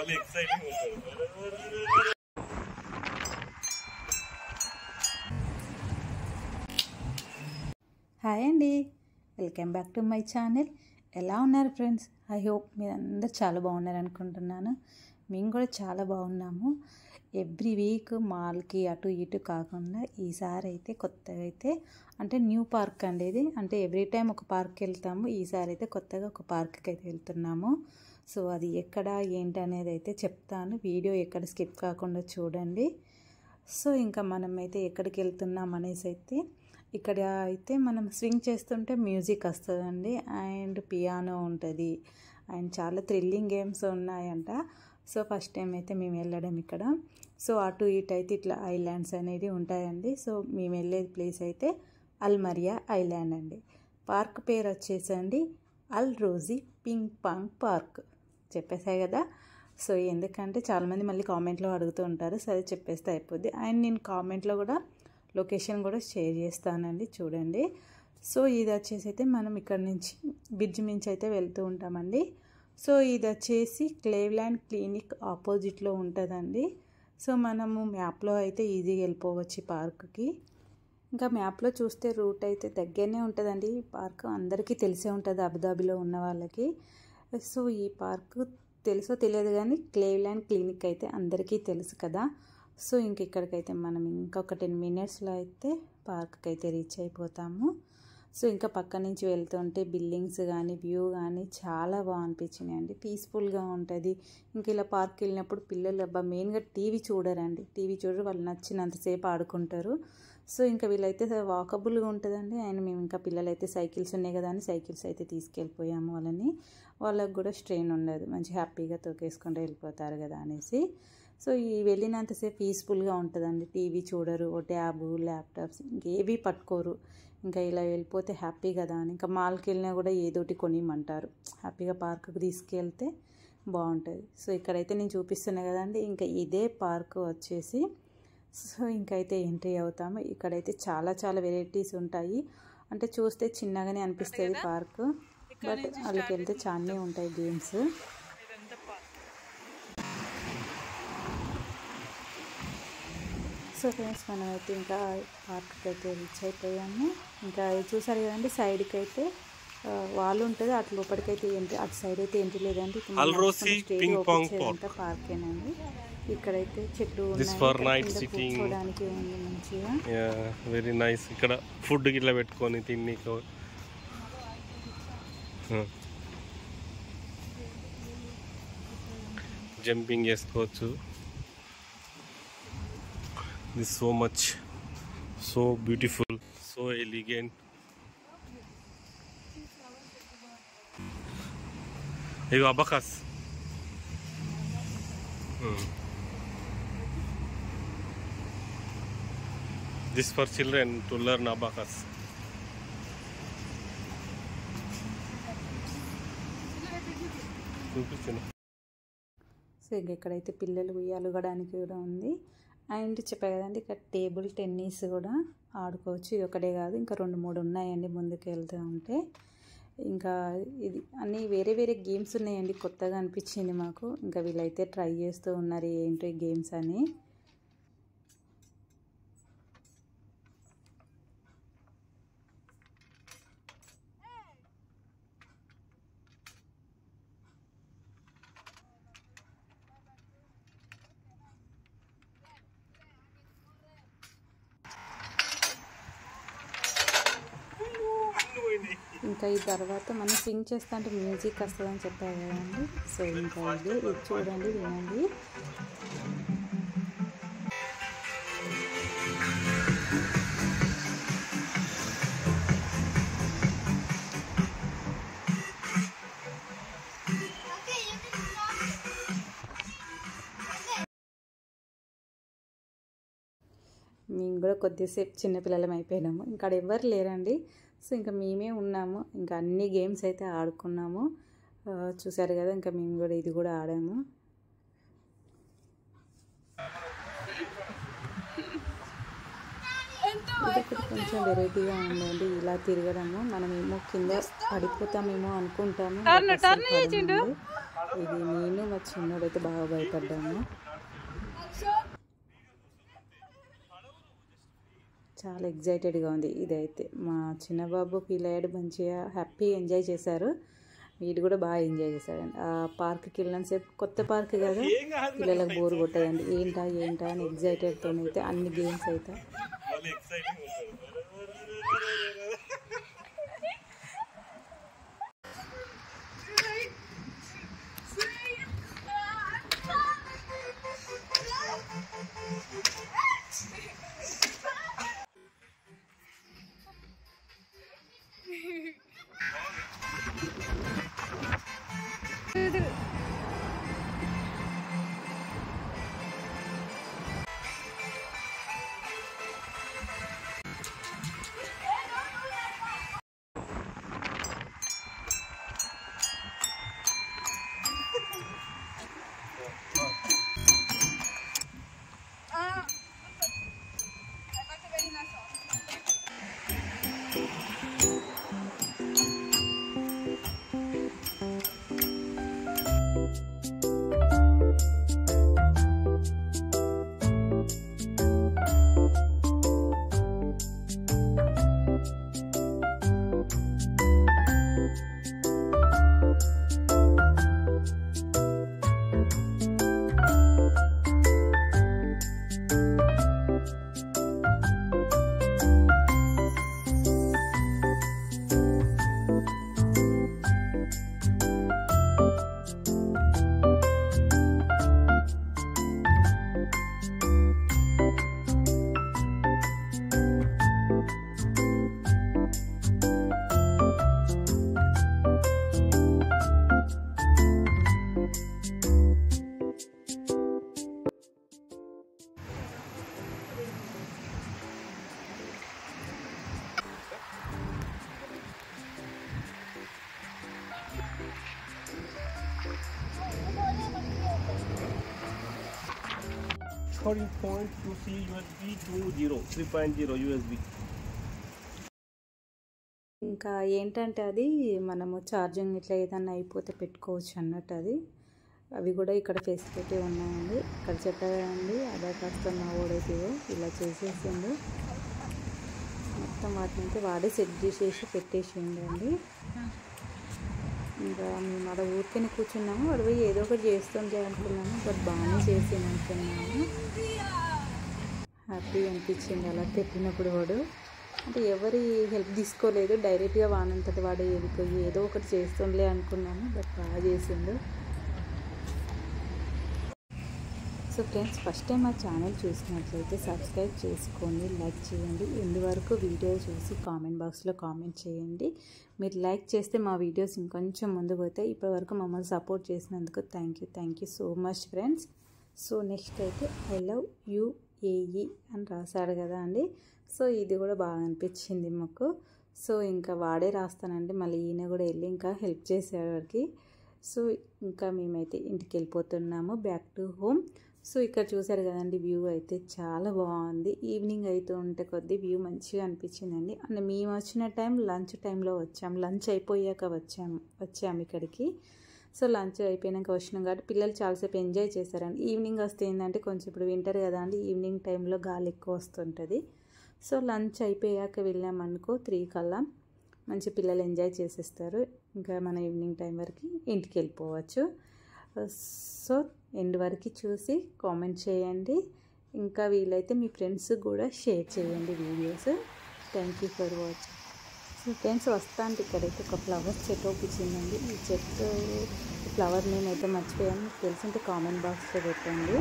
Hi అండి, welcome back to my channel. ఎలా ఉన్నారు ఫ్రెండ్స్? ఐ హోప్ మీరు అందరు చాలా బాగున్నారు అనుకుంటున్నాను. మేము కూడా చాలా బాగున్నాము. ఎవ్రీ వీక్ మాల్కి అటు ఇటు కాకుండా ఈసారి అయితే కొత్తగా అయితే అంటే న్యూ పార్క్ అండి ఇది. అంటే ఎవ్రీ టైం ఒక పార్క్కి వెళ్తాము, ఈసారి అయితే కొత్తగా ఒక పార్క్కి అయితే వెళ్తున్నాము. సో అది ఎక్కడ ఏంటి అనేది అయితే చెప్తాను. వీడియో ఎక్కడ స్కిప్ కాకుండా చూడండి. సో ఇంకా మనం అయితే ఎక్కడికి వెళ్తున్నాం అనేసి అయితే ఇక్కడ అయితే మనం స్వింగ్ చేస్తుంటే మ్యూజిక్ వస్తుందండి, అండ్ పియానో ఉంటుంది, అండ్ చాలా థ్రిల్లింగ్ గేమ్స్ ఉన్నాయంట. సో ఫస్ట్ టైం అయితే మేము వెళ్ళడం ఇక్కడ. సో అటు ఇటు అయితే ఇట్లా ఐలాండ్స్ అనేది ఉంటాయండి. సో మేము వెళ్ళే ప్లేస్ అయితే అల్మరియా ఐలాండ్ అండి. పార్క్ పేరు వచ్చేసండి అల్ రోజీ పింగ్ పాంగ్ పార్క్. చెప్పేసాయి కదా. సో ఎందుకంటే చాలామంది మళ్ళీ కామెంట్లో అడుగుతూ ఉంటారు, సరే చెప్పేస్తే అయిపోద్ది. అండ్ నేను కామెంట్లో కూడా లొకేషన్ కూడా షేర్ చేస్తానండి, చూడండి. సో ఇది వచ్చేసి అయితే మనం ఇక్కడ నుంచి బ్రిడ్జ్ మించి అయితే వెళ్తూ ఉంటామండి. సో ఇది వచ్చేసి క్లేవ్లాండ్ క్లినిక్ ఆపోజిట్లో ఉంటుందండి. సో మనము మ్యాప్లో అయితే ఈజీగా వెళ్ళిపోవచ్చు ఈ పార్క్కి. ఇంకా మ్యాప్లో చూస్తే రూట్ అయితే దగ్గరనే ఉంటుందండి. ఈ పార్క్ అందరికీ తెలిసే ఉంటుంది అబుదాబిలో ఉన్న వాళ్ళకి. సో ఈ పార్క్ తెలుసో తెలియదు కానీ క్లేవ్లాండ్ క్లినిక్ అయితే అందరికీ తెలుసు కదా. సో ఇంక ఇక్కడికైతే మనం ఇంకొక 10 మినిట్స్లో అయితే పార్క్కి అయితే రీచ్ అయిపోతాము. సో ఇంకా పక్క నుంచి వెళ్తుంటే బిల్డింగ్స్ కానీ వ్యూ కానీ చాలా బాగా అనిపించినాయి అండి, పీస్ఫుల్గా ఉంటుంది. ఇంకా ఇలా పార్క్కి వెళ్ళినప్పుడు పిల్లలు మెయిన్గా టీవీ చూడరండి, టీవీ చూడరు, వాళ్ళు నచ్చినంతసేపు ఆడుకుంటారు. సో ఇంకా వీళ్ళైతే వాకబుల్గా ఉంటుందండి. అండ్ మేము ఇంకా పిల్లలు అయితే సైకిల్స్ ఉన్నాయి కదా అని సైకిల్స్ అయితే తీసుకెళ్ళిపోయాము వాళ్ళని. వాళ్ళకు కూడా స్ట్రెయిన్ ఉండదు, మంచి హ్యాపీగా తొక్కేసుకుంటూ వెళ్ళిపోతారు కదా అనేసి. సో ఈ వెళ్ళినంతసేపు పీస్ఫుల్గా ఉంటుందండి, టీవీ చూడరు, ఓ ట్యాబు ల్యాప్టాప్స్ ఇంకేవి పట్టుకోరు. ఇంకా ఇలా వెళ్ళిపోతే హ్యాపీ కదా అని ఇంకా మాల్కి వెళ్ళినా కూడా ఏదోటి కొనిమంటారు. హ్యాపీగా పార్క్కి తీసుకెళ్తే బాగుంటుంది. సో ఇక్కడైతే నేను చూపిస్తున్నా కదండి, ఇంకా ఇదే పార్క్ వచ్చేసి. సో ఇంకైతే ఎంట్రీ అవుతాము. ఇక్కడైతే చాలా చాలా వెరైటీస్ ఉంటాయి. అంటే చూస్తే చిన్నగానే అనిపిస్తుంది పార్క్, బట్ వాళ్ళకి వెళ్తే చాలానే ఉంటాయి గేమ్స్. సో ఫ్రెండ్స్ మనమైతే ఇంకా పార్క్కి అయితే రీచ్ అయిపోయాము. ఇంకా చూసారు కదండి, సైడ్కి అయితే వాళ్ళు ఉంటుంది, అటు లోపలికైతే ఎంట్రీ, అటు సైడ్ అయితే ఎంట్రీ లేదండి. అంతా పార్కేనండి. ఇక్కడైతే చెట్లు కూర్చోడానికి ఉంది మంచిగా, వెరీ నైస్. ఇక్కడ ఫుడ్ గిట్లా పెట్టుకొని తిని జంపింగ్ చేసుకోవచ్చు. This is so much, so beautiful, so elegant. Hey, abacus. This for children to learn abacus. So ఇక్కడైతే పిల్లలు ఉయ్యాలుగడానికి కూడా ఉంది. అండ్ చెప్పా కదండి, ఇక్కడ టేబుల్ టెన్నిస్ కూడా ఆడుకోవచ్చు. ఇది ఒకటే కాదు, ఇంకా 2-3 ఉన్నాయండి ముందుకు వెళ్తూ ఉంటే. ఇంకా ఇది అన్నీ వేరే వేరే గేమ్స్ ఉన్నాయండి, కొత్తగా అనిపించింది మాకు. ఇంకా వీళ్ళైతే ట్రై చేస్తూ ఉన్నారు ఏంటో గేమ్స్ అని. ఇంకా ఈ తర్వాత మనం స్వింగ్ చేస్తా అంటే మ్యూజిక్ వస్తుందని చెప్పారు కదండి. సో ఇంకా ఇది చూడండి, వినండి. మేము కూడా కొద్దిసేపు చిన్నపిల్లలం అయిపోయినాము, ఇంకా ఎవరు లేరండి. సో ఇంకా మేమే ఉన్నాము, ఇంకా అన్ని గేమ్స్ అయితే ఆడుకున్నాము. చూసారు కదా, ఇంకా మేము కూడా ఇది కూడా ఆడాము. ఇది కొంచెం వెరైటీగా ఉందండి ఇలా తిరగడము. మనమేమో కింద పడిపోతామేమో అనుకుంటాము, ఇది నేను మా చిన్నోడైతే బాగా భయపడ్డాము. చాలా ఎగ్జైటెడ్గా ఉంది. ఇదైతే మా చిన్న బాబు ఫీల్ అయ్యాడు, మంచిగా హ్యాపీ ఎంజాయ్ చేశారు. వీడు కూడా బాగా ఎంజాయ్ చేశాడండి. ఆ పార్క్కి వెళ్ళినంతసేపు, కొత్త పార్క్ కదా, పిల్లలకు బోర్ కొట్టదండి. ఏంటా అని ఎగ్జైటెడ్తో అయితే అన్ని గేమ్స్ అయితే Charging point to see USB 3.0 USB. ఇంకా ఏంటంటే అది మనము ఛార్జింగ్ ఇట్లా ఏదన్నా అయిపోతే పెట్టుకోవచ్చు అన్నట్టు. అవి కూడా ఇక్కడ ఫెసిలిటీ ఉన్నాయండి. ఇక్కడ చెప్పారండి ఆధార్ కార్డ్తో మా ఓడైతే ఇలా చేసేసిండు. మొత్తం వాటిని అయితే వాడే సెట్ చేసేసి పెట్టేసిండండి. ఇంకా మేము అక్కడ ఊరికనే కూర్చున్నాము. వాడు పోయి ఏదో ఒకటి చేస్తుంటే అనుకున్నాము, బట్ బాగానే చేసింది అనుకున్నాము. హ్యాపీ అనిపించింది అలా పెట్టినప్పుడు. వాడు అంటే ఎవరి హెల్ప్ తీసుకోలేదు, డైరెక్ట్గా వానంతటి వాడే వెళ్ళిపోయి ఏదో ఒకటి చేస్తుండలే అనుకున్నాము, బట్ బాగా చేసిండు. సో ఫ్రెండ్స్, ఫస్ట్ టైం మా ఛానల్ చూసినట్లయితే సబ్స్క్రైబ్ చేసుకోండి, లైక్ చేయండి. ఇందువరకు వీడియో చూసి కామెంట్ బాక్స్లో కామెంట్ చేయండి. మీరు లైక్ చేస్తే మా వీడియోస్ ఇంకొంచెం ముందుకు పోతాయి. ఇప్పటివరకు మమ్మల్ని సపోర్ట్ చేసినందుకు thank you so much friends. So next అయితే ఐ లవ్ UAE అని రాశాడు కదా అండి. సో ఇది కూడా బాగా అనిపించింది మాకు. సో ఇంకా వాడే రాస్తానండి, మళ్ళీ ఈయన కూడా వెళ్ళి ఇంకా హెల్ప్ చేశాడు వాడికి. సో ఇంకా మేమైతే ఇంటికి వెళ్ళిపోతున్నాము, బ్యాక్ టు హోమ్. సో ఇక్కడ చూసారు కదండి, వ్యూ అయితే చాలా బాగుంది. ఈవినింగ్ అయితే ఉంటే కొద్దీ వ్యూ మంచిగా అనిపించిందండి. అండ్ మేము వచ్చిన టైం లంచ్ టైంలో వచ్చాము, లంచ్ అయిపోయాక వచ్చాము ఇక్కడికి. సో లంచ్ అయిపోయాక వచ్చినాం కాబట్టి పిల్లలు చాలాసేపు ఎంజాయ్ చేశారండి. ఈవినింగ్ వస్తే ఏంటంటే కొంచెం ఇప్పుడు వింటర్ కదా అండి, ఈవినింగ్ టైంలో గాలి ఎక్కువ వస్తుంటుంది. సో లంచ్ అయిపోయాక వెళ్ళామనుకో 3 కల్లా మంచి పిల్లలు ఎంజాయ్ చేసేస్తారు. ఇంకా మన ఈవినింగ్ టైం వరకు ఇంటికి వెళ్ళిపోవచ్చు. సో ఎండ్ వరకు చూసి కామెంట్ చేయండి. ఇంకా వీలైతే మీ ఫ్రెండ్స్ కూడా షేర్ చేయండి videos. Thank you for watching. So friends, వస్తాను ఇక్కడైతే ఒక ఫ్లవర్స్ చెట్టు ఒప్పించిందండి. ఈ చెట్టు ఫ్లవర్ నేమ్ అయితే మర్చిపోయాను, మీకు తెలిసింటే కామెంట్ బాక్స్లో పెట్టండి.